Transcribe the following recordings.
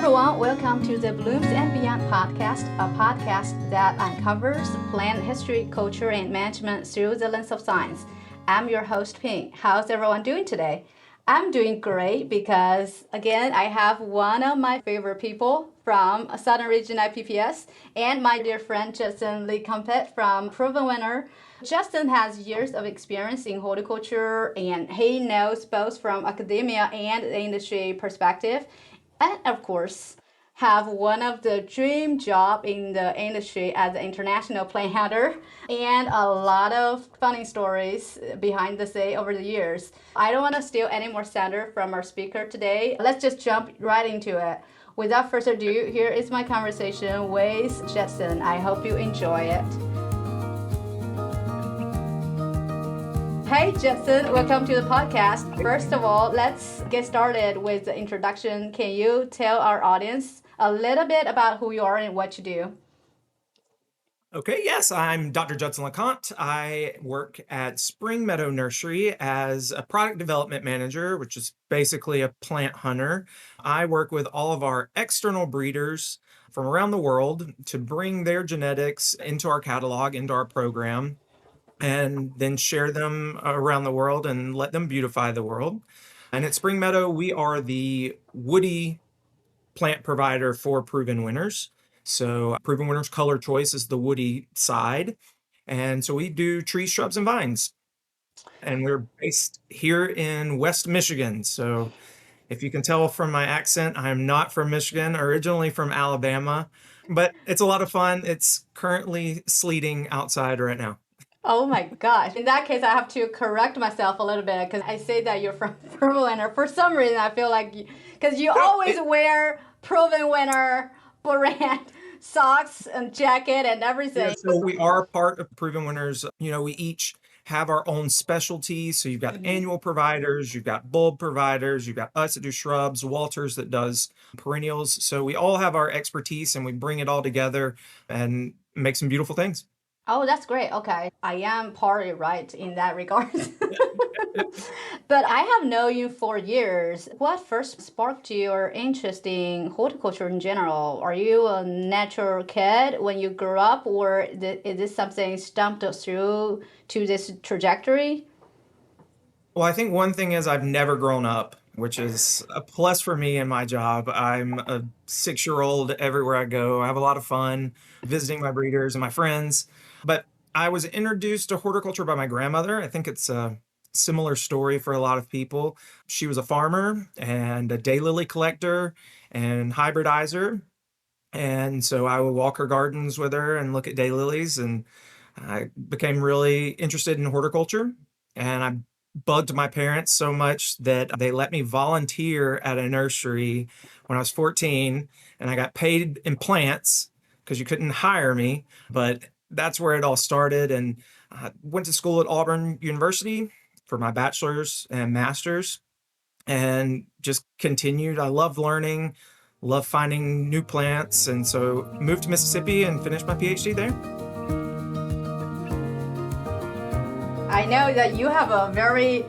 everyone, welcome to the Blooms and Beyond podcast, a podcast that uncovers plant history, culture, and management through the lens of science. I'm your host, Ping. How's everyone doing today? I'm doing great because, again, I have one of my favorite people from Southern Region IPPS and my dear friend Judson LeCompte from Proven Winner. Justin has years of experience in horticulture and he knows both from academia and the industry perspective. And of course, have one of the dream job in the industry as an international plant hunter and a lot of funny stories behind the scene over the years. I don't want to steal any more thunder from our speaker today. Let's just jump right into it. Without further ado, here is my conversation with Judson. I hope you enjoy it. Hey Judson, welcome to the podcast. First of all, let's get started with the introduction. Can you tell our audience a little bit about who you are and what you do? Okay, yes, I'm Dr. Judson LeCompte. I work at Spring Meadow Nursery as a product development manager, which is basically a plant hunter. I work with all of our external breeders from around the world to bring their genetics into our catalog, into our program, and then share them around the world and let them beautify the world. And at Spring Meadow, we are the woody plant provider for Proven Winners. So Proven Winners color choice is the woody side. And so we do trees, shrubs, and vines. And we're based here in West Michigan. So if you can tell from my accent, I'm not from Michigan, originally from Alabama, but it's a lot of fun. It's currently sleeting outside right now. Oh my gosh. In that case, I have to correct myself a little bit because I say that you're from Proven Winner. For some reason, I feel like, because you always wear Proven Winner brand socks and jacket and everything. Yeah, so we are part of Proven Winners. We each have our own specialties. So you've got annual providers, you've got bulb providers, you've got us that do shrubs, Walters that does perennials. So we all have our expertise and we bring it all together and make some beautiful things. Oh, that's great. Okay. I am partly right in that regard. But I have known you for years. What first sparked your interest in horticulture in general? Are you a natural kid when you grew up, or is this something stumped us through to this trajectory? Well, I think one thing is I've never grown up, which is a plus for me in my job. I'm a 6-year-old everywhere I go. I have a lot of fun visiting my breeders and my friends. But I was introduced to horticulture by my grandmother. I think it's a similar story for a lot of people. She was a farmer and a daylily collector and hybridizer. And so I would walk her gardens with her and look at daylilies. And I became really interested in horticulture. And I bugged my parents so much that they let me volunteer at a nursery when I was 14. And I got paid in plants because you couldn't hire me. But that's where it all started. And I went to school at Auburn University for my bachelor's and master's and just continued. I love learning, love finding new plants. And so moved to Mississippi and finished my PhD there. I know that you have a very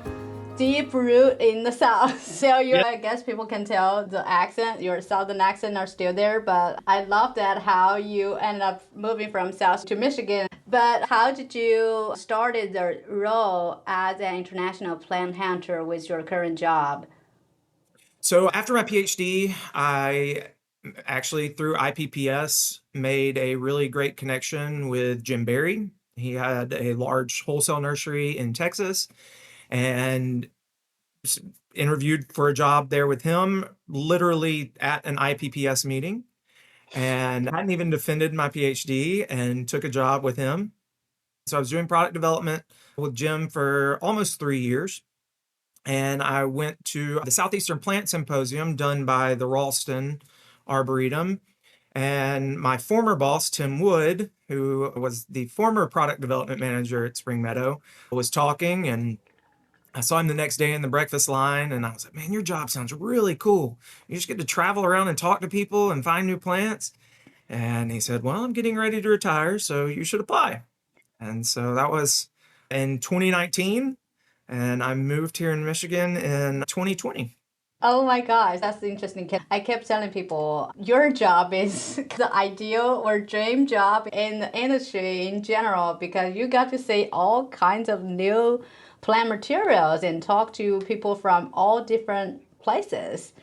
deep root in the South. So I guess people can tell the accent, your Southern accent are still there. But I love that how you ended up moving from South to Michigan. But how did you started the role as an international plant hunter with your current job? So after my PhD, I actually through IPPS made a really great connection with Jim Berry. He had a large wholesale nursery in Texas and interviewed for a job there with him, literally at an IPPS meeting. And I hadn't even defended my PhD and took a job with him. So I was doing product development with Jim for almost 3 years. And I went to the Southeastern Plant Symposium done by the Ralston Arboretum. And my former boss, Tim Wood, who was the former product development manager at Spring Meadow, was talking, and I saw him the next day in the breakfast line, and I was like, man, your job sounds really cool. You just get to travel around and talk to people and find new plants. And he said, well, I'm getting ready to retire, so you should apply. And so that was in 2019, and I moved here in Michigan in 2020. Oh my gosh, that's interesting. I kept telling people your job is the ideal or dream job in the industry in general because you got to see all kinds of new plant materials and talk to people from all different places.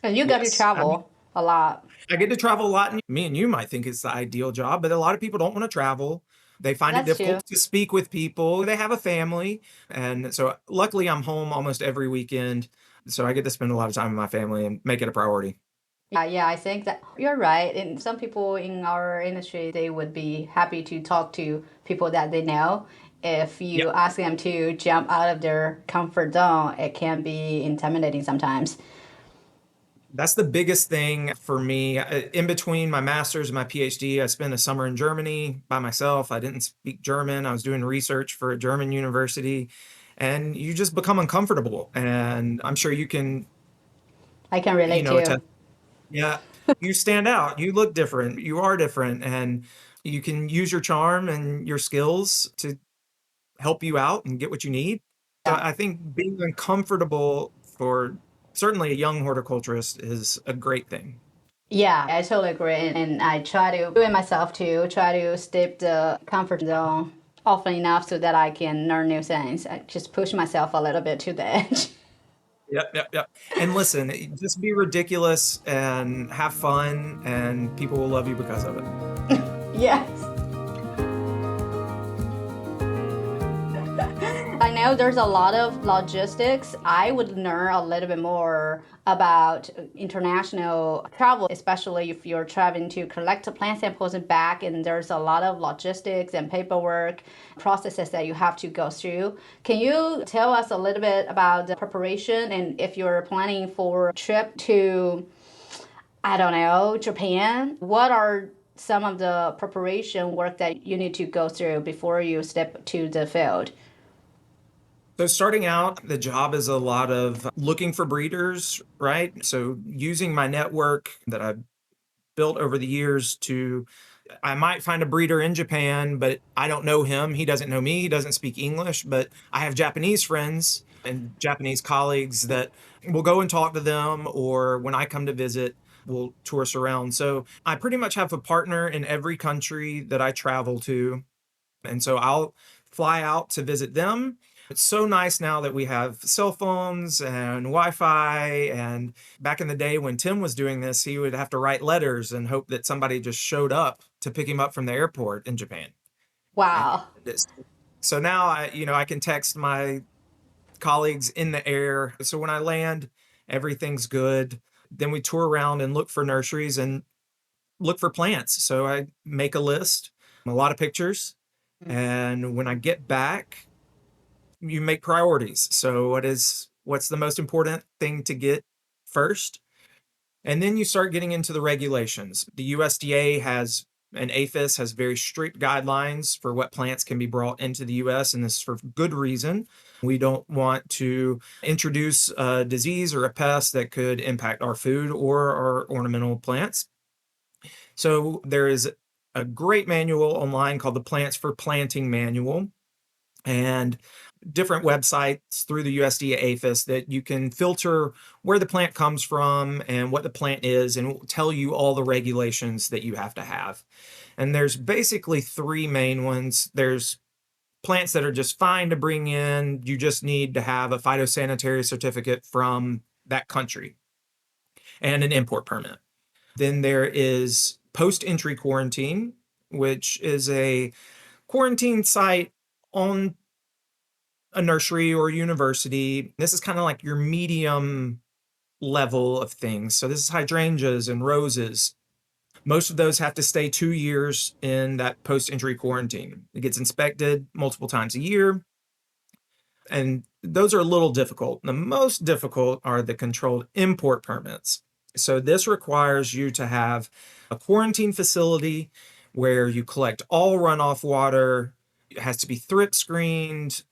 And you got to Yes. I mean, travel a lot. I get to travel a lot, and me and you might think it's the ideal job, but a lot of people don't want to travel. They find it That's true. difficult to speak with people. They have a family. And so luckily I'm home almost every weekend. So I get to spend a lot of time with my family and make it a priority. Yeah, I think that you're right. And some people in our industry, they would be happy to talk to people that they know. If Yep. you ask them to jump out of their comfort zone, it can be intimidating sometimes. That's the biggest thing for me. In between my master's and my PhD, I spent a summer in Germany by myself. I didn't speak German. I was doing research for a German university, and you just become uncomfortable. And I'm sure you can, I can relate too. attest. Yeah, you stand out. You look different. You are different, and you can use your charm and your skills to help you out and get what you need. So Yeah. I think being uncomfortable for certainly a young horticulturist is a great thing. Yeah, I totally agree. And I try to do it myself too, try to step the comfort zone often enough so that I can learn new things. I just push myself a little bit to the edge. Yep, yep, yep. And listen, just be ridiculous and have fun, and people will love you because of it. Yes. I know there's a lot of logistics. I would learn a little bit more about international travel, especially if you're traveling to collect plant samples and back, and there's a lot of logistics and paperwork processes that you have to go through. Can you tell us a little bit about the preparation and if you're planning for a trip to, I don't know, Japan? What are some of the preparation work that you need to go through before you step to the field? So starting out, the job is a lot of looking for breeders, right? So using my network that I've built over the years to I might find a breeder in Japan, but I don't know him. He doesn't know me. He doesn't speak English, but I have Japanese friends and Japanese colleagues that will go and talk to them, or when I come to visit, we'll tourist around. So I pretty much have a partner in every country that I travel to. And so I'll fly out to visit them. It's so nice now that we have cell phones and Wi-Fi. And back in the day when Tim was doing this, he would have to write letters and hope that somebody just showed up to pick him up from the airport in Japan. And Wow. so now I can text my colleagues in the air. So when I land, everything's good. Then we tour around and look for nurseries and look for plants. So I make a list, a lot of pictures. And when I get back, you make priorities. So what's the most important thing to get first? And then you start getting into the regulations. The USDA has and APHIS has very strict guidelines for what plants can be brought into the US, and this is for good reason. We don't want to introduce a disease or a pest that could impact our food or our ornamental plants. So there is a great manual online called the Plants for Planting Manual, and different websites through the USDA APHIS that you can filter where the plant comes from and what the plant is, and it will tell you all the regulations that you have to have. And there's basically three main ones. There's plants that are just fine to bring in. You just need to have a phytosanitary certificate from that country and an import permit. Then there is post-entry quarantine, which is a quarantine site on a nursery or university. This is kind of like your medium level of things. So this is hydrangeas and roses. Most of those have to stay 2 years in that post-entry quarantine. It gets inspected multiple times a year, and those are a little difficult. The most difficult are the controlled import permits. So this requires you to have a quarantine facility where you collect all runoff water. It has to be thrip screened.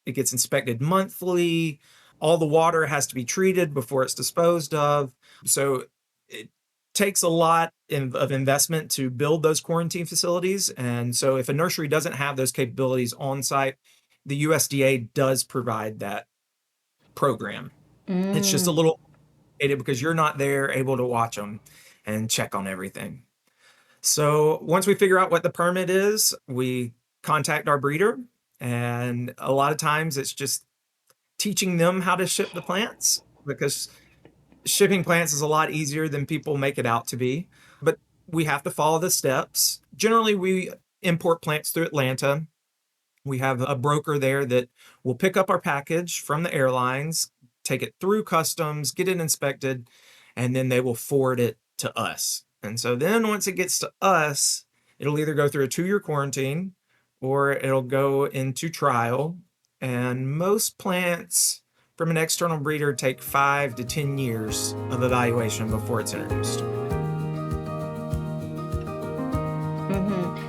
It gets inspected monthly. All the water has to be treated before it's disposed of. So it takes a lot of investment to build those quarantine facilities. And so if a nursery doesn't have those capabilities on site, the USDA does provide that program. It's just a Mm. little because you're not there able to watch them and check on everything. So once we figure out what the permit is, we contact our breeder. And a lot of times it's just teaching them how to ship the plants, because shipping plants is a lot easier than people make it out to be. But we have to follow the steps. Generally, we import plants through Atlanta. We have a broker there that will pick up our package from the airlines, take it through customs, get it inspected, and then they will forward it to us. And so then once it gets to us, it'll either go through a 2-year quarantine or it'll go into trial. And most plants from an external breeder take 5 to 10 years of evaluation before it's introduced.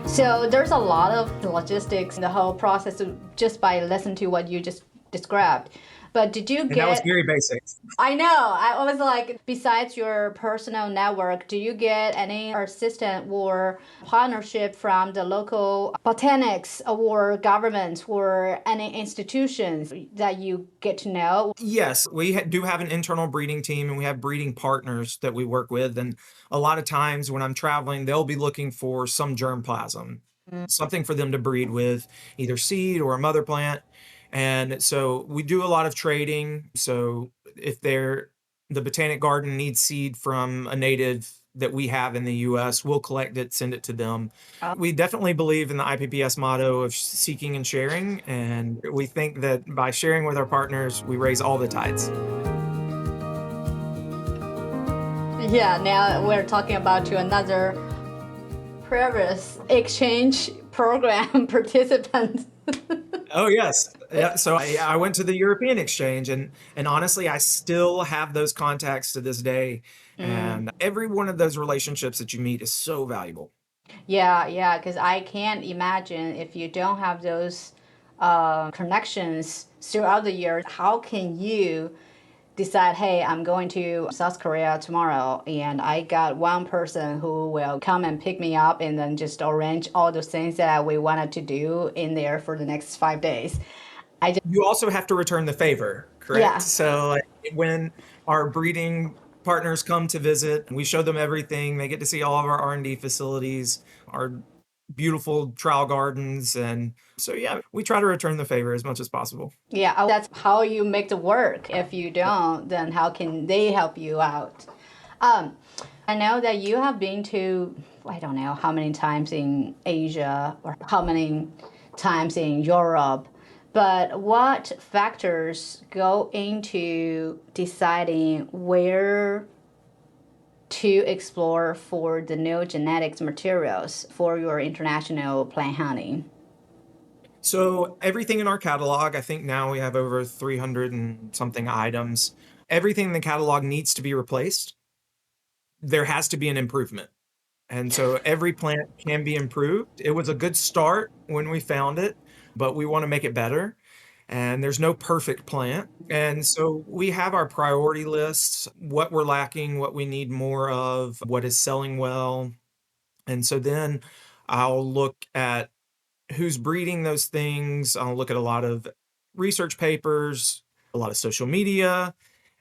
So there's a lot of logistics in the whole process just by listening to what you just described. But did you And that was very basic. I know. I was like, besides your personal network, do you get any assistance or partnership from the local botanics or government or any institutions that you get to know? Yes, we do have an internal breeding team, and we have breeding partners that we work with. And a lot of times when I'm traveling, they'll be looking for some germplasm, something for them to breed with, either seed or a mother plant. And so we do a lot of trading. So if the botanic garden needs seed from a native that we have in the US, we'll collect it, send it to them. We definitely believe in the IPPS motto of seeking and sharing. And we think that by sharing with our partners, we raise all the tides. Yeah, now we're talking about to another previous exchange program participant. Oh, yes. Yeah. So I went to the European exchange, and honestly, I still have those contacts to this day. And every one of those relationships that you meet is so valuable. Yeah, because I can't imagine if you don't have those connections throughout the year, how can you decide, hey, I'm going to South Korea tomorrow and I got one person who will come and pick me up and then just arrange all those things that we wanted to do in there for the next 5 days. You also have to return the favor, correct? Yeah. So like, when our breeding partners come to visit, we show them everything. They get to see all of our R&D facilities, our beautiful trial gardens. And so, yeah, we try to return the favor as much as possible. Yeah, that's how you make the work. If you don't, then how can they help you out? I know that you have been to, I don't know how many times in Asia or how many times in Europe, but what factors go into deciding where to explore for the new genetics materials for your international plant hunting? So everything in our catalog, I think now we have over 300 and something items. Everything in the catalog needs to be replaced. There has to be an improvement. And so every plant can be improved. It was a good start when we found it, but we want to make it better. And there's no perfect plant. And so we have our priority lists, what we're lacking, what we need more of, what is selling well. And so then I'll look at who's breeding those things. I'll look at a lot of research papers, a lot of social media.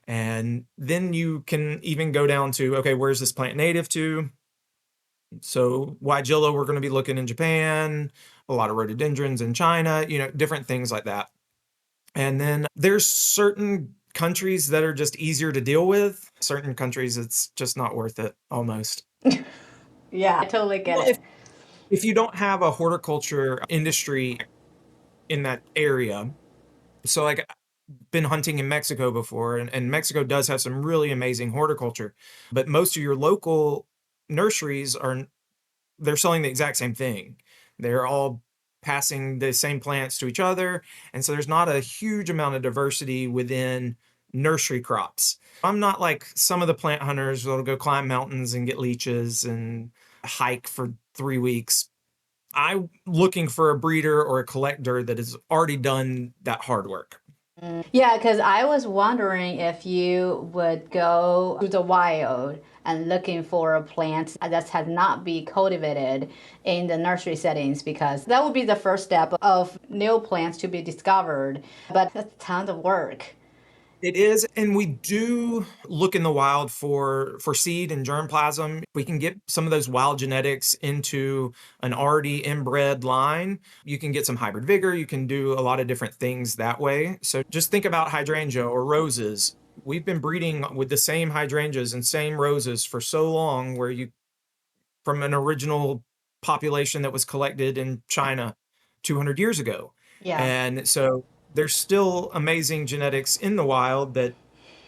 And then you can even go down to, okay, where's this plant native to? So Weigela, we're going to be looking in Japan, a lot of rhododendrons in China, different things like that. And then there's certain countries that are just easier to deal with. Certain countries, it's just not worth it, almost. Yeah, I totally get Well, it. if you don't have a horticulture industry in that area, so like been hunting in Mexico before, and Mexico does have some really amazing horticulture, but most of your local nurseries they're selling the exact same thing. They're all passing the same plants to each other. And so there's not a huge amount of diversity within nursery crops. I'm not like some of the plant hunters that'll go climb mountains and get leeches and hike for 3 weeks. I'm looking for a breeder or a collector that has already done that hard work. Yeah, because I was wondering if you would go to the wild and looking for a plant that has not been cultivated in the nursery settings, because that would be the first step of new plants to be discovered. But that's a ton of work. It is, and we do look in the wild for seed and germplasm. We can get some of those wild genetics into an already inbred line. You can get some hybrid vigor. You can do a lot of different things that way. So just think about hydrangea or roses. We've been breeding with the same hydrangeas and same roses for so long, where you from an original population that was collected in China 200 years ago. Yeah. And so there's still amazing genetics in the wild that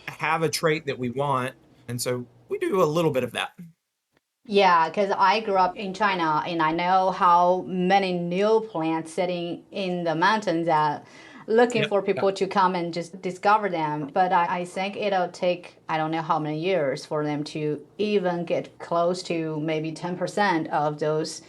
have a trait that we want. And so we do a little bit of that. Yeah, because I grew up in China and I know how many new plants sitting in the mountains that looking Yep. for Yep. people to come and just discover them. But I think it'll take, I don't know how many years for them to even get close to maybe 10% of those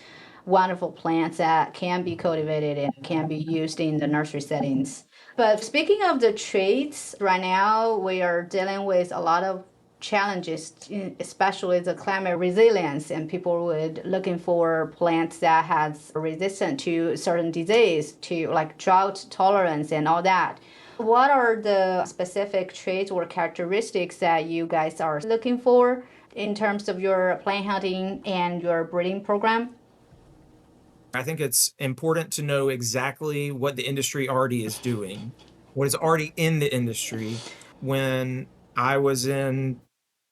wonderful plants that can be cultivated and can be used in the nursery settings. But speaking of the traits, right now we are dealing with a lot of challenges, especially the climate resilience, and people would looking for plants that has resistant to certain disease, to like drought tolerance and all that. What are the specific traits or characteristics that you guys are looking for in terms of your plant hunting and your breeding program? I think it's important to know exactly what the industry already is doing, what is already in the industry. When I was in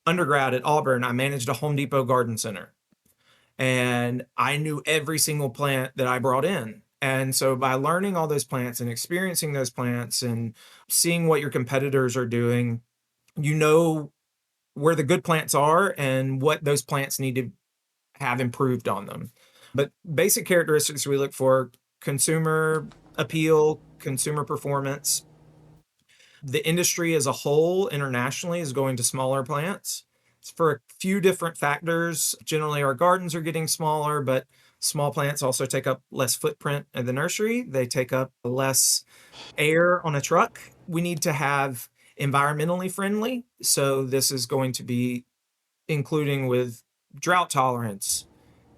undergrad at Auburn, I managed a Home Depot garden center, and I knew every single plant that I brought in. And so by learning all those plants and experiencing those plants and seeing what your competitors are doing, you know where the good plants are and what those plants need to have improved on them. But basic characteristics we look for: consumer appeal, consumer performance. The industry as a whole internationally is going to smaller plants. It's for a few different factors. Generally, our gardens are getting smaller, but small plants also take up less footprint in the nursery. They take up less air on a truck. We need to have environmentally friendly. So this is going to be including with drought tolerance,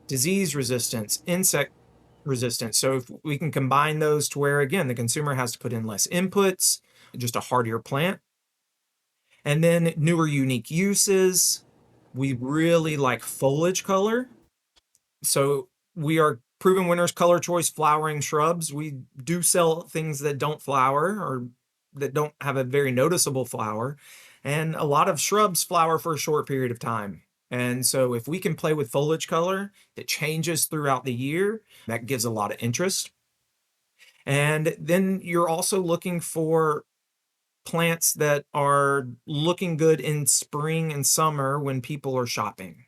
disease resistance, insect resistance. So if we can combine those to where, again, the consumer has to put in less inputs, just a hardier plant. And then newer unique uses. We really like foliage color. So we are proven winners color choice flowering shrubs. We do sell things that don't flower or that don't have a very noticeable flower. And a lot of shrubs flower for a short period of time. And so if we can play with foliage color that changes throughout the year, that gives a lot of interest. And then you're also looking for plants that are looking good in spring and summer when people are shopping.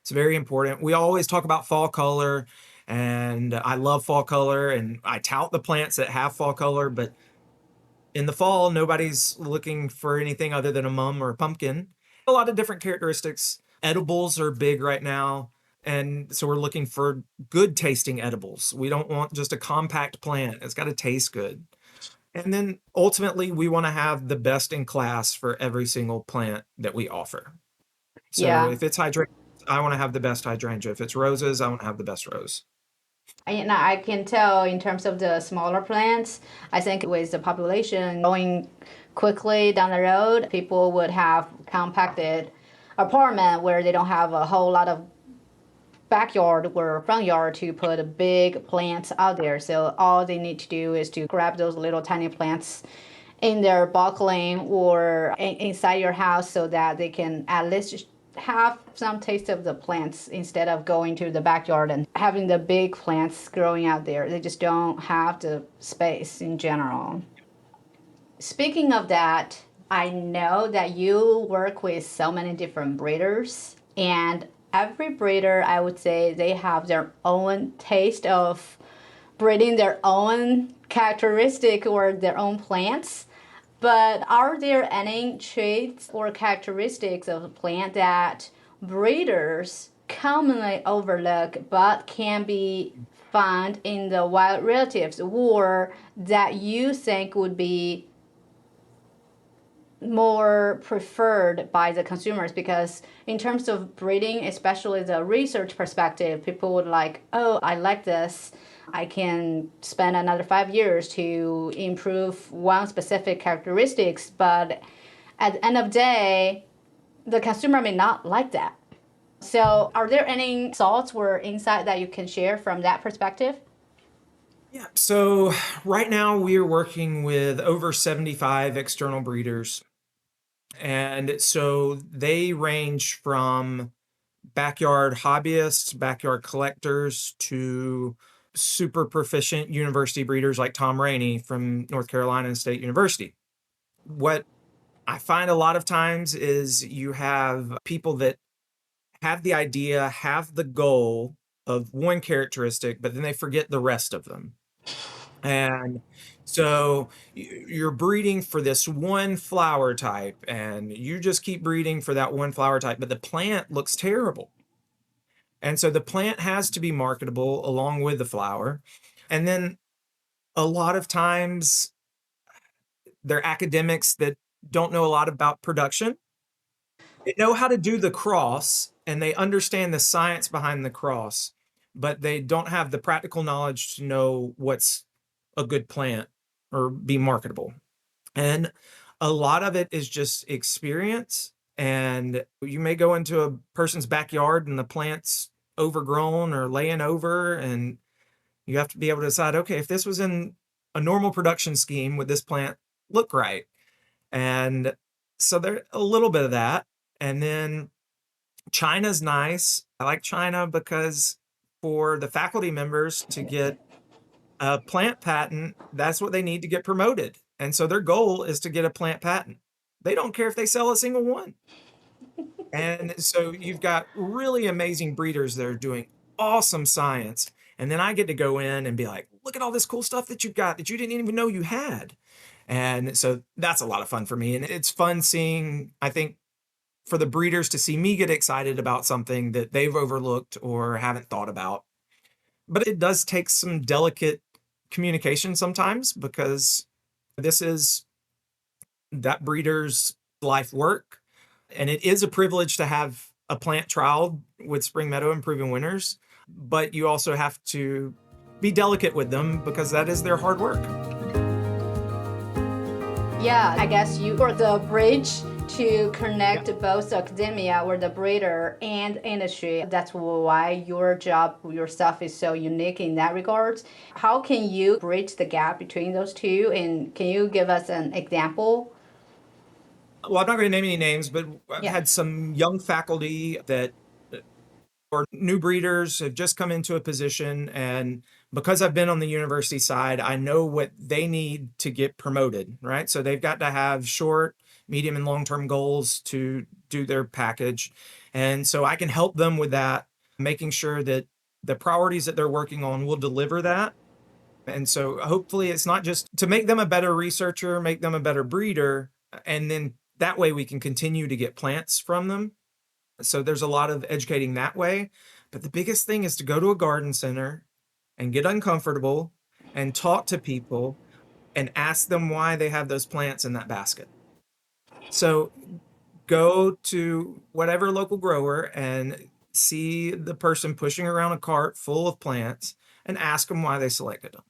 It's very important. We always talk about fall color, and I love fall color, and I tout the plants that have fall color, but in the fall, nobody's looking for anything other than a mum or a pumpkin. A lot of different characteristics. Edibles are big right now, and so we're looking for good tasting edibles. We don't want just a compact plant. It's got to taste good. And then ultimately, we want to have the best in class for every single plant that we offer. So Yeah. if it's hydrangea, I want to have the best hydrangea. If it's roses, I want to have the best rose. And I can tell in terms of the smaller plants, I think with the population growing quickly down the road, people would have compacted apartment where they don't have a whole lot of backyard or front yard to put big plants out there. So all they need to do is to grab those little tiny plants in their balcony or inside your house so that they can at least have some taste of the plants instead of going to the backyard and having the big plants growing out there. They just don't have the space in general. Speaking of that, I know that you work with so many different breeders, and every breeder, I would say, they have their own taste of breeding their own characteristic or their own plants. But are there any traits or characteristics of a plant that breeders commonly overlook but can be found in the wild relatives, or that you think would be more preferred by the consumers? Because in terms of breeding, especially the research perspective, people would like, oh, I like this, I can spend another 5 years to improve one specific characteristics. But at the end of the day, the consumer may not like that. So are there any thoughts or insight that you can share from that perspective? Yeah. So right now we are working with over 75 external breeders. And so they range from backyard hobbyists, backyard collectors, to super proficient university breeders like Tom Rainey from North Carolina State University. What I find a lot of times is you have people that have the idea, have the goal of one characteristic, but then they forget the rest of them. And so you're breeding for this one flower type, and you just keep breeding for that one flower type, but the plant looks terrible. And so the plant has to be marketable along with the flower. And then a lot of times they're academics that don't know a lot about production. They know how to do the cross and they understand the science behind the cross, but they don't have the practical knowledge to know what's a good plant or be marketable. And a lot of it is just experience. And you may go into a person's backyard and the plant's overgrown or laying over, and you have to be able to decide, okay, if this was in a normal production scheme, would this plant look right? And so there's a little bit of that. And then China's nice. I like China because for the faculty members to get a plant patent, that's what they need to get promoted. And so their goal is to get a plant patent. They don't care if they sell a single one. And so you've got really amazing breeders that are doing awesome science. And then I get to go in and be like, look at all this cool stuff that you've got that you didn't even know you had. And so that's a lot of fun for me. And it's fun seeing, I think, for the breeders to see me get excited about something that they've overlooked or haven't thought about. But it does take some delicate communication sometimes because this is that breeder's life work. And it is a privilege to have a plant trial with Spring Meadow Improving Winners, but you also have to be delicate with them because that is their hard work. Yeah, I guess you are the bridge to connect both academia or the breeder and industry. That's why your job, your stuff is so unique in that regard. How can you bridge the gap between those two? And can you give us an example? Well, I'm not going to name any names, but I've Yeah. had some young faculty that or new breeders have just come into a position. And because I've been on the university side, I know what they need to get promoted, right? So they've got to have short, medium, and long-term goals to do their package. And so I can help them with that, making sure that the priorities that they're working on will deliver that. And so hopefully it's not just to make them a better researcher, make them a better breeder, and then that way we can continue to get plants from them. So there's a lot of educating that way. But the biggest thing is to go to a garden center and get uncomfortable and talk to people and ask them why they have those plants in that basket. So go to whatever local grower and see the person pushing around a cart full of plants and ask them why they selected them.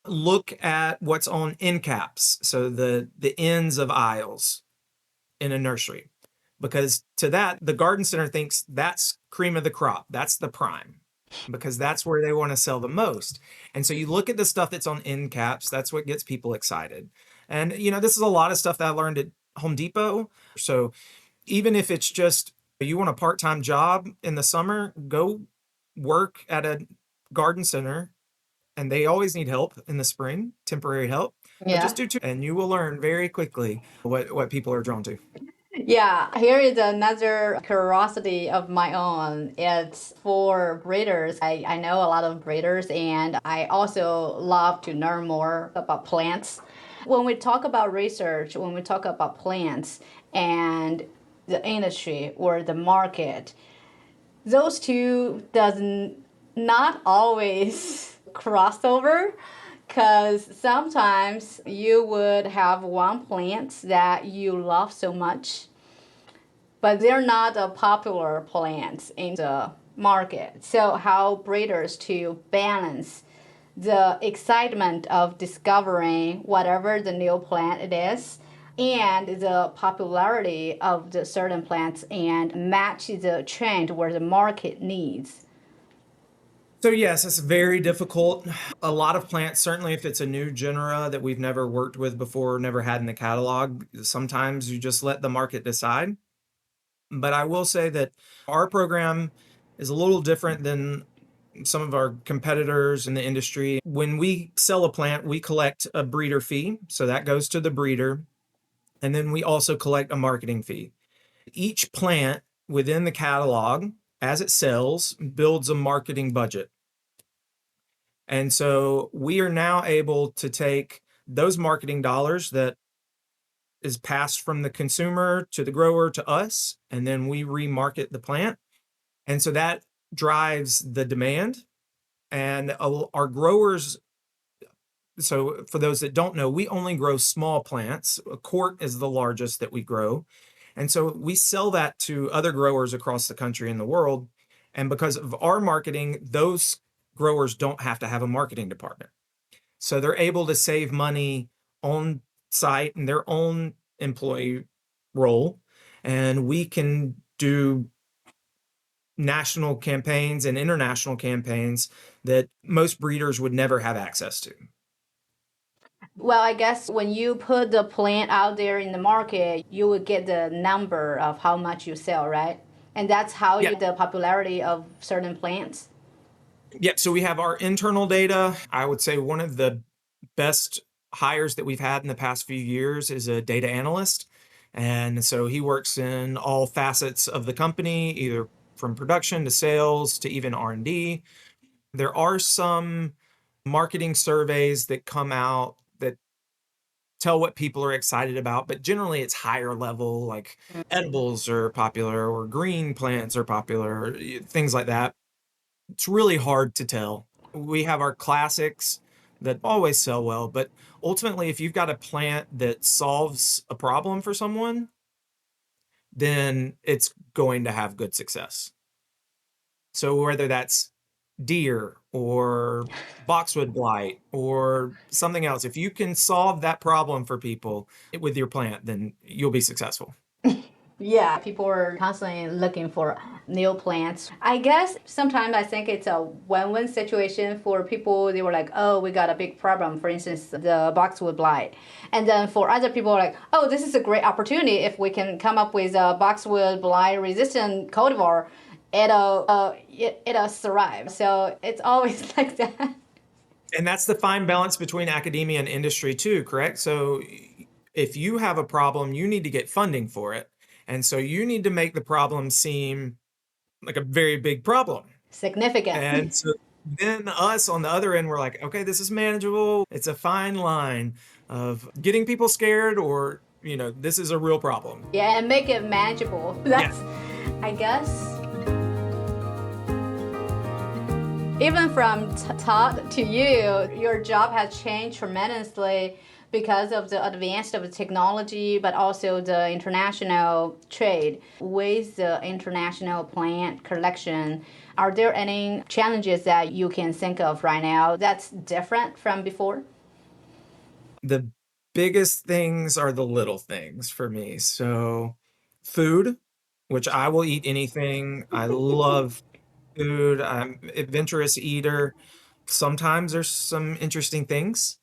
Look at what's on end caps, so the ends of aisles in a nursery. Because to that, the garden center thinks that's cream of the crop. That's the prime because that's where they want to sell the most. And so you look at the stuff that's on end caps, that's what gets people excited. And, this is a lot of stuff that I learned at Home Depot. So even if it's just you want a part-time job in the summer, go work at a garden center. And they always need help in the spring, temporary help. But Yeah. just do two, and you will learn very quickly what people are drawn to. Yeah, here is another curiosity of my own. It's for breeders. I know a lot of breeders, and I also love to learn more about plants. When we talk about research, when we talk about plants and the industry or the market, those two doesn't not always cross over because sometimes you would have one plant that you love so much, but they're not a popular plant in the market. So how breeders to balance the excitement of discovering whatever the new plant it is and the popularity of the certain plants and match the trend where the market needs. So yes, it's very difficult. A lot of plants, certainly if it's a new genera that we've never worked with before, never had in the catalog, sometimes you just let the market decide. But I will say that our program is a little different than some of our competitors in the industry. When we sell a plant, we collect a breeder fee. So that goes to the breeder. And then we also collect a marketing fee. Each plant within the catalog, as it sells, builds a marketing budget. And so we are now able to take those marketing dollars that is passed from the consumer to the grower to us, and then we remarket the plant. And so that drives the demand. And our growers, so for those that don't know, we only grow small plants. A quart is the largest that we grow. And so we sell that to other growers across the country and the world. And because of our marketing, those growers don't have to have a marketing department. So they're able to save money on site in their own employee role. And we can do national campaigns and international campaigns that most breeders would never have access to. Well, I guess when you put the plant out there in the market, you would get the number of how much you sell, right? And that's how Yeah. you the popularity of certain plants. Yep. So we have our internal data. I would say one of the best hires that we've had in the past few years is a data analyst. And so he works in all facets of the company, either from production to sales to even R&D. There are some marketing surveys that come out that tell what people are excited about, but generally it's higher level, like edibles are popular or green plants are popular, things like that. It's really hard to tell. We have our classics that always sell well, but ultimately, if you've got a plant that solves a problem for someone, then it's going to have good success. So whether that's deer or boxwood blight or something else, if you can solve that problem for people with your plant, then you'll be successful. Yeah, people are constantly looking for new plants. I guess sometimes I think it's a win-win situation for people. They were like, "Oh, we got a big problem." For instance, the boxwood blight, and then for other people, like, "Oh, this is a great opportunity if we can come up with a boxwood blight-resistant cultivar. It'll thrive." So it's always like that. And that's the fine balance between academia and industry too, correct? So if you have a problem, you need to get funding for it. And so you need to make the problem seem like a very big problem. Significant. And so then us on the other end, we're like, okay, this is manageable. It's a fine line of getting people scared or, this is a real problem. Yeah, and make it manageable. Yeah. I guess. Even from Todd to you, your job has changed tremendously because of the advance of the technology, but also the international trade. With the international plant collection, are there any challenges that you can think of right now that's different from before? The biggest things are the little things for me. So food, which I will eat anything. I love food. I'm an adventurous eater. Sometimes there's some interesting things.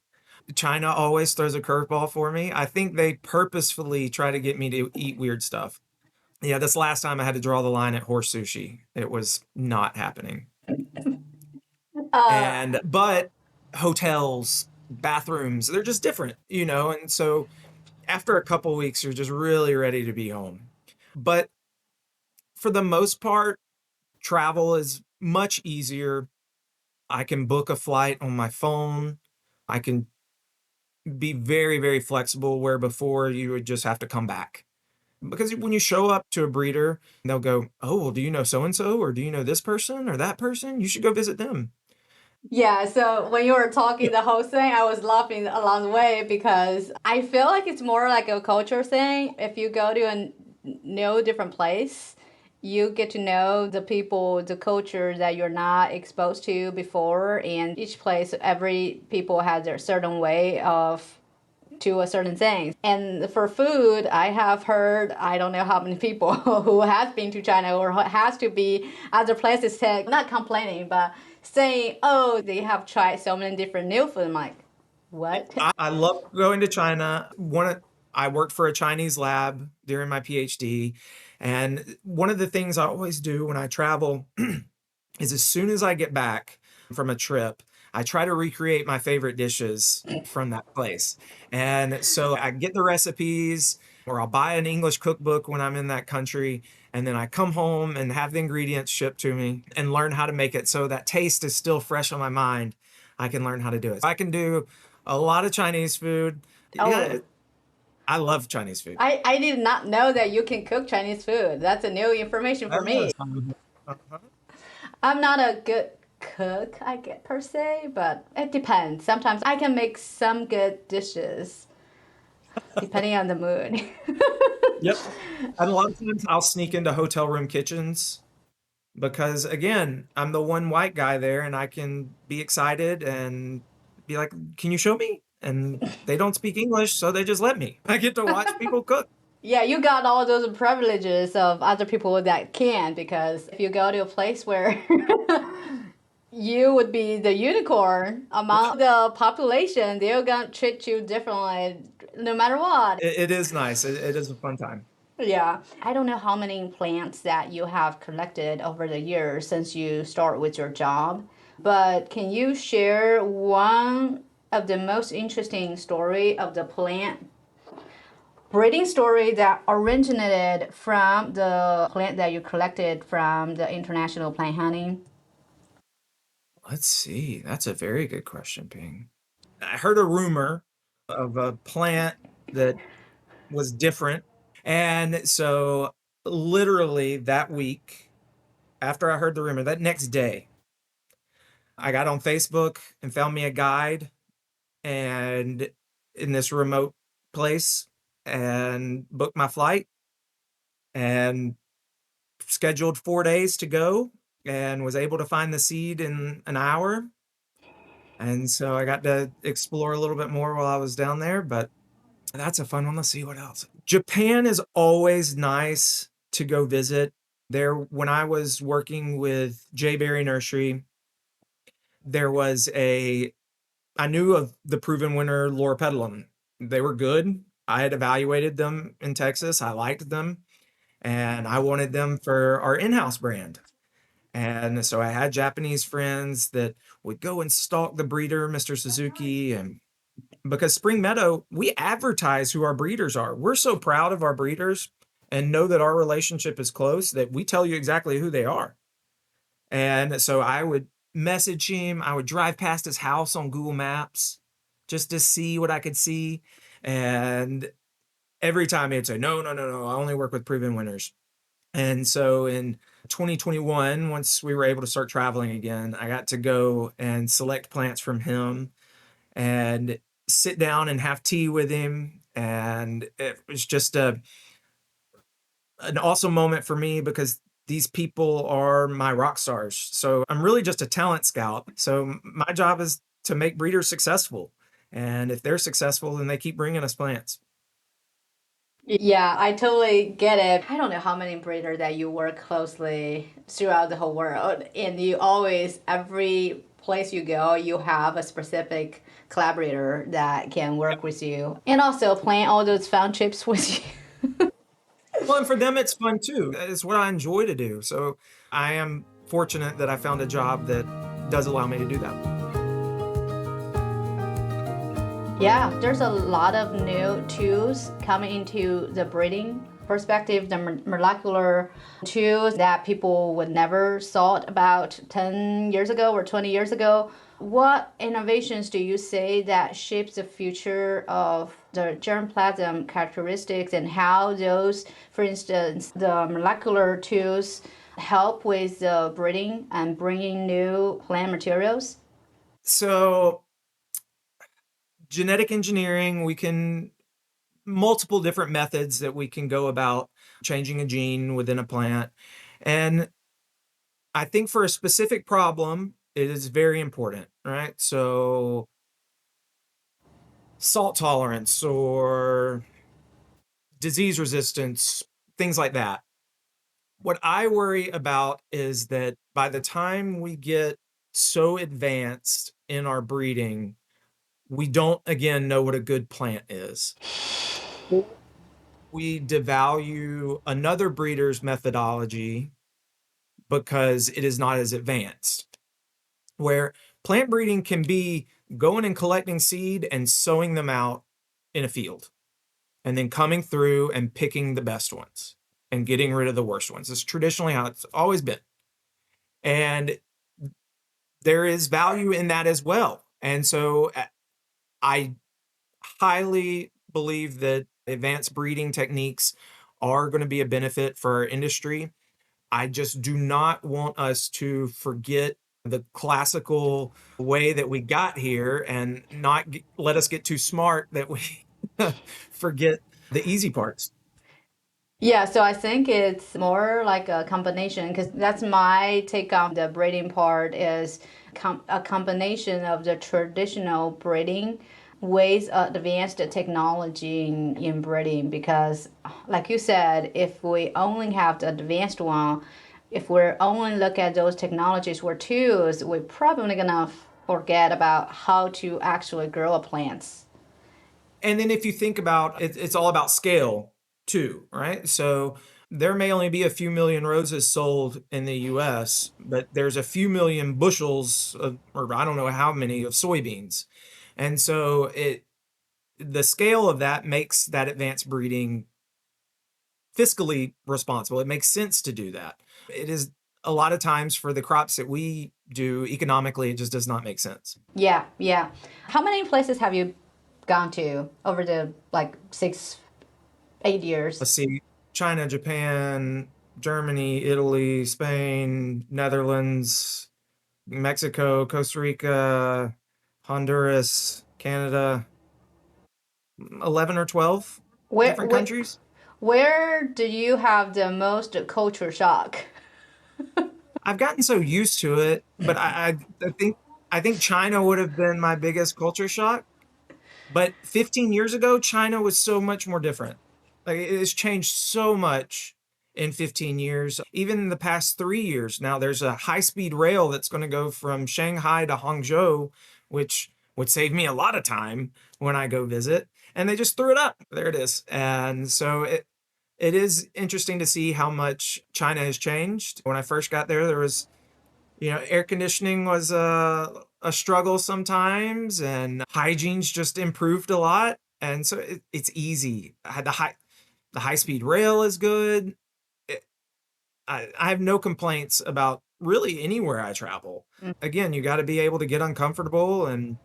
China always throws a curveball for me. I think they purposefully try to get me to eat weird stuff. Yeah, this last time I had to draw the line at horse sushi. It was not happening. Uh, But hotels, bathrooms, they're just different. And so after a couple weeks, you're just really ready to be home. But for the most part, travel is much easier. I can book a flight on my phone. I can be very, very flexible where before you would just have to come back. Because when you show up to a breeder, they'll go, "Oh, well, do you know so and so? Or do you know this person or that person? You should go visit them." Yeah, so when you were talking the whole thing, I was laughing along the way because I feel like it's more like a culture thing. If you go to a new different place, you get to know the people, the culture that you're not exposed to before, and each place, every people has their certain way of to a certain thing. And for food, I have heard, I don't know how many people who has been to China or has to be other places say, not complaining, but saying, oh, they have tried so many different new food. I'm like, what? I love going to China. I worked for a Chinese lab during my PhD. And one of the things I always do when I travel is as soon as I get back from a trip, I try to recreate my favorite dishes from that place. And so I get the recipes, or I'll buy an English cookbook when I'm in that country. And then I come home and have the ingredients shipped to me and learn how to make it so that taste is still fresh on my mind. I can learn how to do it. I can do a lot of Chinese food. Yeah, Oh, I love Chinese food. I did not know that you can cook Chinese food. That's a new information for me. Yes. Uh-huh. I'm not a good cook, I get per se, but it depends. Sometimes I can make some good dishes depending on the mood. Yep. And a lot of times I'll sneak into hotel room kitchens because, again, I'm the one white guy there and I can be excited and be like, can you show me? And they don't speak English, so they just let me. I get to watch people cook. Yeah, you got all those privileges of other people that can, because if you go to a place where you would be the unicorn among the population, they're gonna treat you differently no matter what. It is nice. It is a fun time. Yeah. I don't know how many plants that you have collected over the years since you start with your job, but can you share one of the most interesting story of the plant breeding story that originated from the plant that you collected from the international plant hunting? Let's see. That's a very good question, Ping. I heard a rumor of a plant that was different. And so, literally, that week, after I heard the rumor, that next day, I got on Facebook and found me a guide and in this remote place and booked my flight and scheduled 4 days to go and was able to find the seed in an hour. And so I got to explore a little bit more while I was down there, but that's a fun one. Let's see what else. Japan is always nice to go visit. There, when I was working with J Berry Nursery, there was I knew of the proven winner Loropetalum. They were good. I had evaluated them in Texas. I liked them and I wanted them for our in-house brand. And so I had Japanese friends that would go and stalk the breeder, Mr. Suzuki, and because Spring Meadow, we advertise who our breeders are. We're so proud of our breeders and know that our relationship is close that we tell you exactly who they are. And so I would message him. I would drive past his house on Google Maps just to see what I could see. And every time he'd say, no, no, no, no, I only work with proven winners. And so in 2021, once we were able to start traveling again, I got to go and select plants from him and sit down and have tea with him. And it was just an awesome moment for me because these people are my rock stars. So I'm really just a talent scout. So my job is to make breeders successful. And if they're successful, then they keep bringing us plants. Yeah, I totally get it. I don't know how many breeders that you work closely throughout the whole world, and you always, every place you go, you have a specific collaborator that can work with you, and also plan all those fun trips with you. Well, and for them, it's fun too. It's what I enjoy to do. So I am fortunate that I found a job that does allow me to do that. Yeah, there's a lot of new tools coming into the breeding perspective, the molecular tools that people would never thought about 10 years ago or 20 years ago. What innovations do you say that shapes the future of the germplasm characteristics, and how those, for instance, the molecular tools help with the breeding and bringing new plant materials? So genetic engineering, we can multiple different methods that we can go about changing a gene within a plant. And I think for a specific problem, it is very important, right? So salt tolerance or disease resistance, things like that. What I worry about is that by the time we get so advanced in our breeding, we don't again know what a good plant is. Or we devalue another breeder's methodology because it is not as advanced. Where plant breeding can be going and collecting seed and sowing them out in a field, and then coming through and picking the best ones and getting rid of the worst ones. It's traditionally how it's always been. And there is value in that as well. And so I highly believe that advanced breeding techniques are going to be a benefit for our industry. I just do not want us to forget the classical way that we got here and not let us get too smart that we forget the easy parts. Yeah, so I think it's more like a combination because that's my take on the breeding part is a combination of the traditional breeding with advanced technology in breeding because like you said, if we only have the advanced one, if we're only look at those technologies or tools, we're probably gonna forget about how to actually grow a plants. And then if you think about it, it's all about scale too, right? So there may only be a few million roses sold in the US, but there's a few million bushels of, or I don't know how many of soybeans. And so the scale of that makes that advanced breeding fiscally responsible. It makes sense to do that. It is a lot of times for the crops that we do economically, it just does not make sense. Yeah, yeah. How many places have you gone to over the like 8 years? Let's see, China, Japan, Germany, Italy, Spain, Netherlands, Mexico, Costa Rica, Honduras, Canada, 11 or 12 Where, different where, countries. where do you have the most culture shock? I've gotten so used to it, but I think China would have been my biggest culture shock. But 15 years ago, China was so much more different. Like it has changed so much in 15 years. Even in the past 3 years, now there's a high-speed rail that's going to go from Shanghai to Hangzhou, which would save me a lot of time when I go visit. And they just threw it up. There it is. And so it is interesting to see how much China has changed. When I first got there, there was, air conditioning was a struggle sometimes, and hygiene's just improved a lot. And so it's easy. I had the high speed rail is good. It, I have no complaints about really anywhere I travel. Again, you got to be able to get uncomfortable, and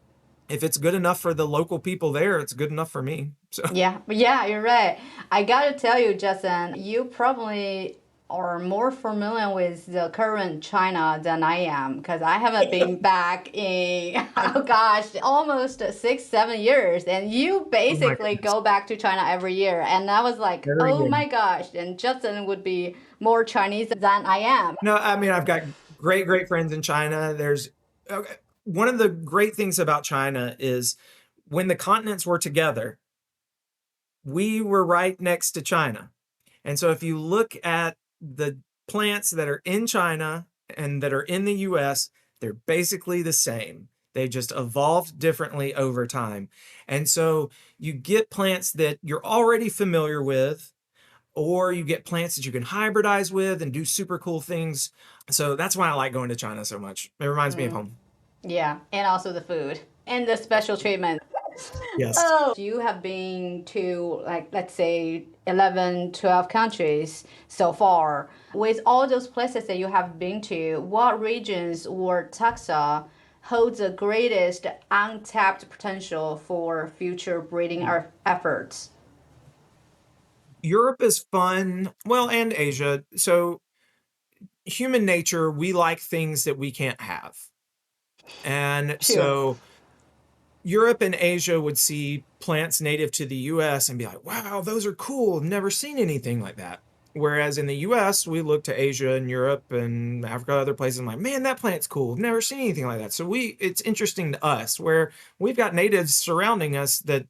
if it's good enough for the local people there, it's good enough for me. So Yeah, yeah, you're right. I gotta tell you, Justin, you probably are more familiar with the current China than I am because I haven't been back in, I, oh gosh, almost 6, 7 years. And you oh my basically goodness, go back to China every year. And I was like, every oh year. my gosh, and Justin would be more Chinese than I am. No, I mean, I've got great friends in China. Okay, one of the great things about China is when the continents were together, we were right next to China. And so if you look at the plants that are in China and that are in the US, they're basically the same. They just evolved differently over time. And so you get plants that you're already familiar with, or you get plants that you can hybridize with and do super cool things. So that's why I like going to China so much. It reminds me of home. Yeah, and also the food and the special treatment. Yes. Oh, you have been to, like, let's say 11, 12 countries so far. With all those places that you have been to, what regions or taxa hold the greatest untapped potential for future breeding efforts? Europe is fun. Well, and Asia. So human nature, we like things that we can't have. And Sure. so Europe and Asia would see plants native to the US and be like, wow, those are cool. Never seen anything like that. Whereas in the US, we look to Asia and Europe and Africa, other places, and like, man, that plant's cool. I've never seen anything like that. So it's interesting to us where we've got natives surrounding us that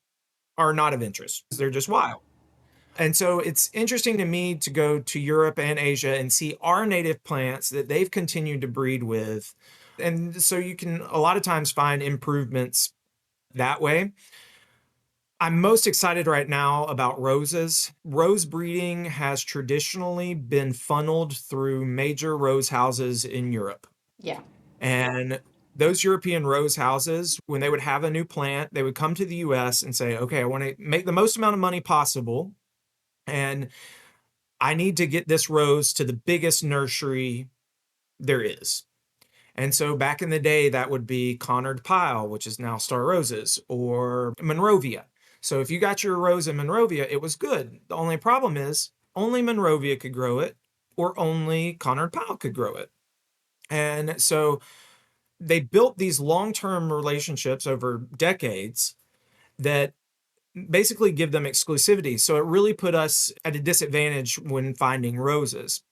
are not of interest. They're just wild. And so it's interesting to me to go to Europe and Asia and see our native plants that they've continued to breed with. And so you can a lot of times find improvements that way. I'm most excited right now about roses. Rose breeding has traditionally been funneled through major rose houses in Europe. Yeah. And those European rose houses, when they would have a new plant, they would come to the US and say, okay, I want to make the most amount of money possible. And I need to get this rose to the biggest nursery there is. And so back in the day, that would be Conard Pyle, which is now Star Roses, or Monrovia. So if you got your rose in Monrovia, it was good. The only problem is only Monrovia could grow it, or only Conard Pyle could grow it. And so they built these long-term relationships over decades that basically give them exclusivity. So it really put us at a disadvantage when finding roses.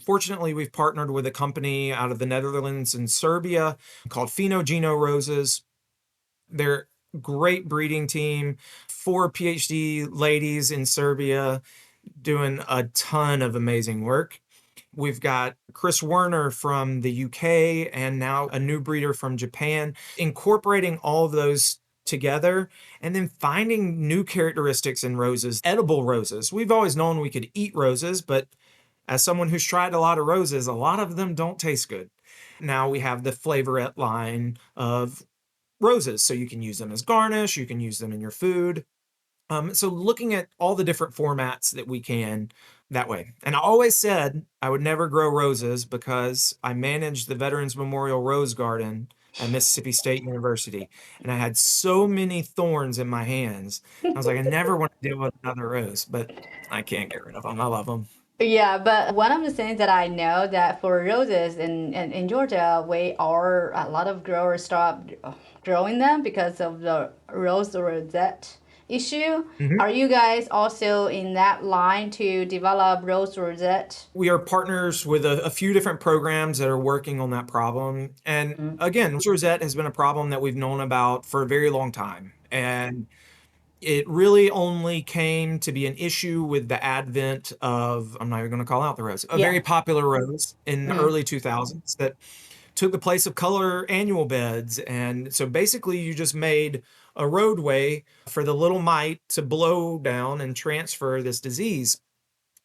Fortunately, we've partnered with a company out of the Netherlands and Serbia called Finogeno Roses. They're a great breeding team, 4 PhD ladies in Serbia doing a ton of amazing work. We've got Chris Werner from the UK and now a new breeder from Japan, incorporating all of those together and then finding new characteristics in roses, edible roses. We've always known we could eat roses, but as someone who's tried a lot of roses, a lot of them don't taste good. Now we have the flavorette line of roses, so you can use them as garnish, you can use them in your food. So looking at all the different formats that we can that way. And I always said I would never grow roses because I managed the Veterans Memorial Rose Garden at Mississippi State University. And I had so many thorns in my hands. I was like, I never want to deal with another rose, but I can't get rid of them. I love them. Yeah, but one of the things that I know that for roses in Georgia, we are a lot of growers stop growing them because of the rose rosette issue. Mhm. Are you guys also in that line to develop rose rosette? We are partners with a few different programs that are working on that problem. And again, rosette has been a problem that we've known about for a very long time. And it really only came to be an issue with the advent of, I'm not even going to call out the rose, a Yeah. very popular rose in the early 2000s that took the place of color annual beds. And so basically, you just made a roadway for the little mite to blow down and transfer this disease.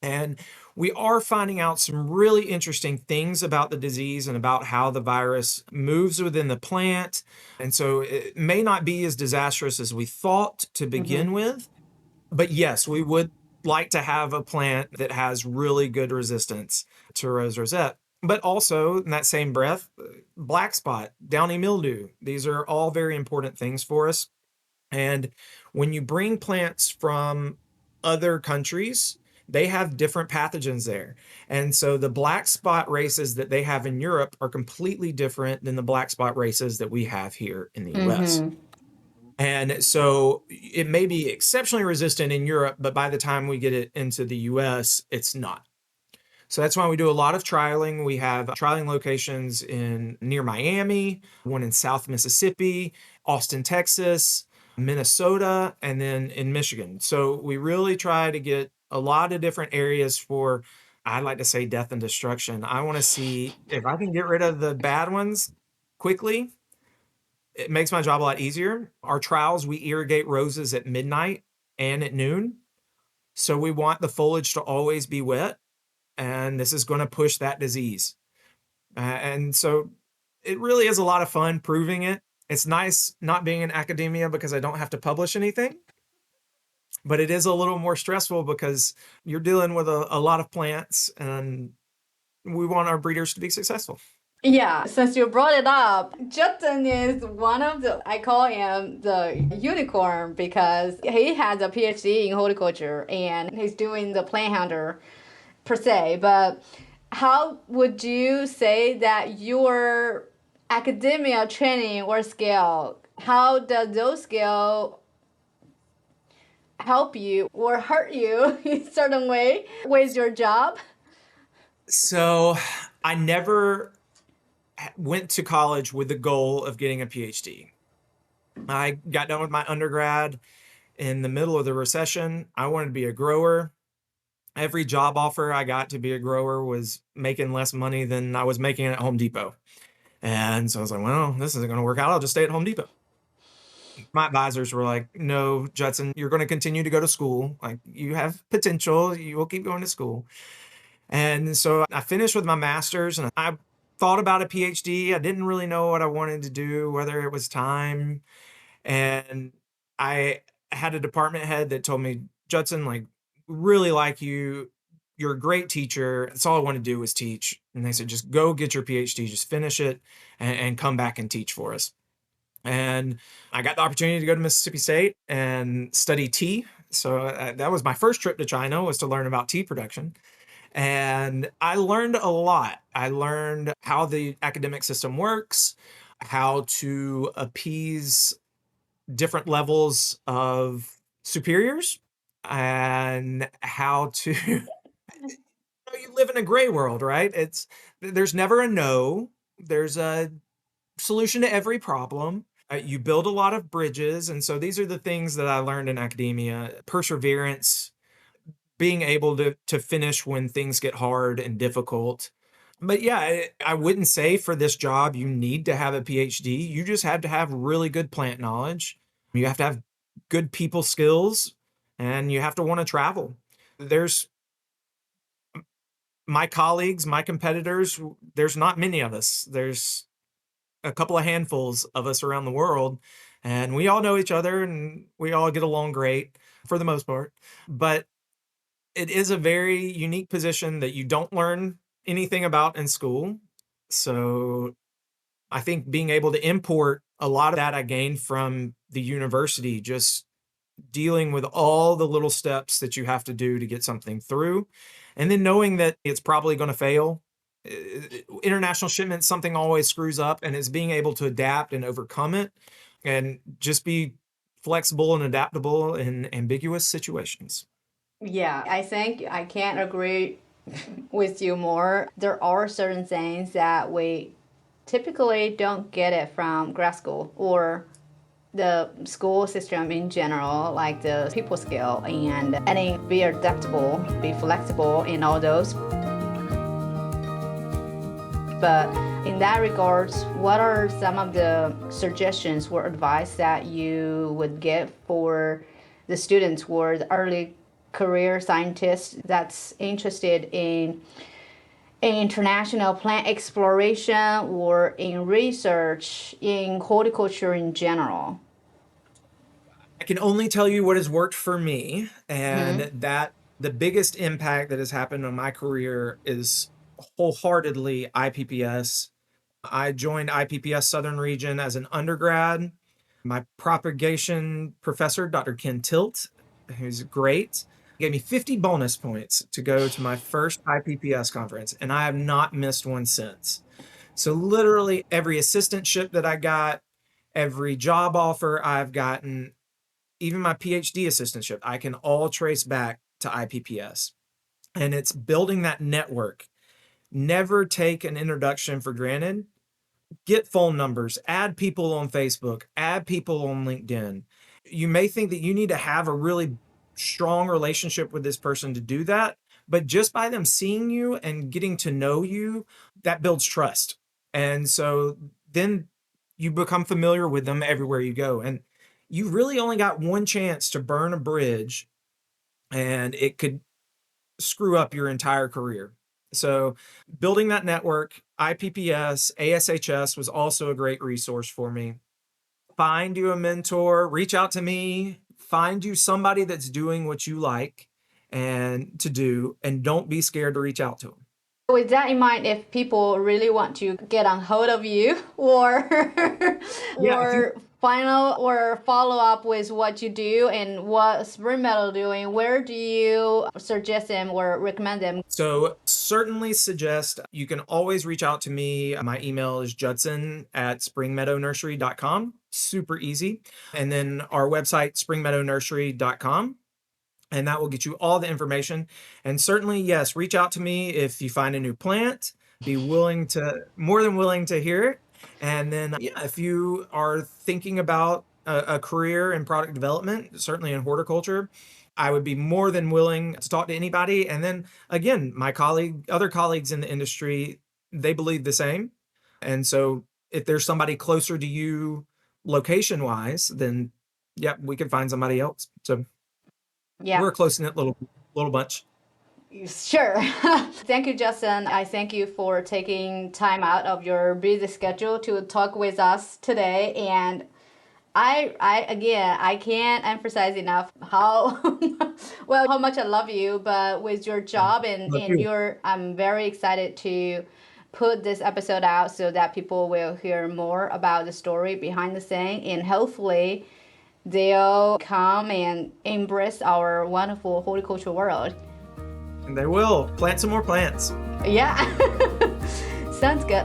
And we are finding out some really interesting things about the disease and about how the virus moves within the plant. And so it may not be as disastrous as we thought to begin with. But yes, we would like to have a plant that has really good resistance to rose rosette. But also, in that same breath, black spot, downy mildew, these are all very important things for us. And when you bring plants from other countries, they have different pathogens there. And so the black spot races that they have in Europe are completely different than the black spot races that we have here in the US. And so it may be exceptionally resistant in Europe, but by the time we get it into the US, it's not. So that's why we do a lot of trialing. We have trialing locations in near Miami, one in South Mississippi, Austin, Texas, Minnesota, and then in Michigan. So we really try to get a lot of different areas for, I like to say, death and destruction. I want to see if I can get rid of the bad ones quickly. It makes my job a lot easier. Our trials, we irrigate roses at midnight and at noon. So we want the foliage to always be wet, and this is going to push that disease. And so it really is a lot of fun proving it. It's nice not being in academia because I don't have to publish anything, but it is a little more stressful because you're dealing with a lot of plants, and we want our breeders to be successful. Yeah, since you brought it up, Judson is one of the, I call him the unicorn because he has a PhD in horticulture and he's doing the plant hunter per se. But how would you say that your academia training or skill, how does those skill help you or hurt you in a certain way with your job? So I never went to college with the goal of getting a PhD. I got done with my undergrad in the middle of the recession. I wanted to be a grower. Every job offer I got to be a grower was making less money than I was making at Home Depot. And so I was like, well, this isn't going to work out. I'll just stay at Home Depot. My advisors were like, no, Judson, you're going to continue to go to school. Like, you have potential. You will keep going to school. And so I finished with my master's and I thought about a PhD. I didn't really know what I wanted to do, whether it was time. And I had a department head that told me, Judson, like, really like you. You're a great teacher. That's all I want to do is teach. And they said, just go get your PhD, just finish it and come back and teach for us. And I got the opportunity to go to Mississippi State and study tea. So that was my first trip to China, was to learn about tea production. And I learned a lot. I learned how the academic system works, how to appease different levels of superiors, and how to you live in a gray world, right? There's never a no. There's a solution to every problem. You build a lot of bridges. And so these are the things that I learned in academia: perseverance, being able to finish when things get hard and difficult. But yeah, I wouldn't say for this job you need to have a PhD. You just have to have really good plant knowledge. You have to have good people skills, and you have to want to travel. There's my colleagues, my competitors, there's not many of us. There's a couple of handfuls of us around the world, and we all know each other and we all get along great for the most part. But it is a very unique position that you don't learn anything about in school. So I think being able to import a lot of that I gained from the university, just dealing with all the little steps that you have to do to get something through, and then knowing that it's probably going to fail. International shipments, something always screws up, and it's being able to adapt and overcome it and just be flexible and adaptable in ambiguous situations. Yeah, I think I can't agree with you more. There are certain things that we typically don't get it from grad school or the school system in general, like the people skill and any be adaptable, be flexible in all those. But in that regards, what are some of the suggestions or advice that you would give for the students or the early career scientists that's interested in international plant exploration or in research in horticulture in general? I can only tell you what has worked for me, and Mm-hmm. that the biggest impact that has happened on my career is wholeheartedly IPPS. I joined IPPS Southern Region as an undergrad. My propagation professor, Dr. Ken Tilt, who's great, gave me 50 bonus points to go to my first IPPS conference, and I have not missed one since. So literally every assistantship that I got, every job offer I've gotten, even my PhD assistantship, I can all trace back to IPPS. And it's building that network. Never take an introduction for granted. Get phone numbers, add people on Facebook, add people on LinkedIn. You may think that you need to have a really strong relationship with this person to do that, but just by them seeing you and getting to know you, that builds trust. And so then you become familiar with them everywhere you go. And you really only got one chance to burn a bridge, and it could screw up your entire career. So building that network, IPPS, ASHS was also a great resource for me. Find you a mentor, reach out to me, find you somebody that's doing what you like and to do, and don't be scared to reach out to them. With that in mind, if people really want to get on hold of you or Yeah, if you or final or follow up with what you do and what Spring Meadow doing, where do you suggest them or recommend them? So certainly suggest you can always reach out to me. My email is judson@springmeadownursery.com. Super easy. And then our website, springmeadownursery.com. and that will get you all the information. And certainly, yes, reach out to me if you find a new plant. Be more than willing to hear it. And then, yeah, if you are thinking about a career in product development, certainly in horticulture, I would be more than willing to talk to anybody. And then again, other colleagues in the industry, they believe the same. And so if there's somebody closer to you location wise, then yeah, we can find somebody else. So Yeah. we're a close-knit little bunch. Sure. Thank you, Justin. I thank you for taking time out of your busy schedule to talk with us today. And I can't emphasize enough how how much I love you. But with your job Love you. I'm very excited to put this episode out so that people will hear more about the story behind the scene, and hopefully they'll come and embrace our wonderful horticulture world. And they will plant some more plants. Yeah. Sounds good.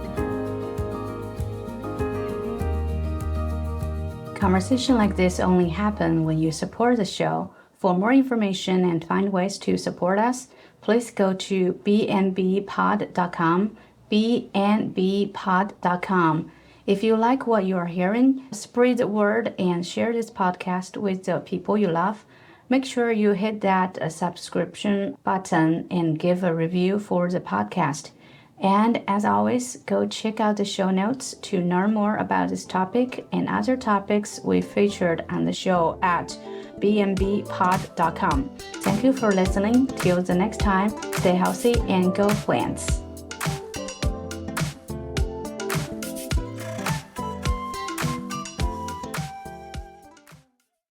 Conversation like this only happen when you support the show. For more information and find ways to support us, please go to bnbpod.com, bnbpod.com. If you like what you are hearing, spread the word and share this podcast with the people you love. Make sure you hit that subscription button and give a review for the podcast. And as always, go check out the show notes to learn more about this topic and other topics we featured on the show at bnbpod.com. Thank you for listening. Till the next time, stay healthy and go plants.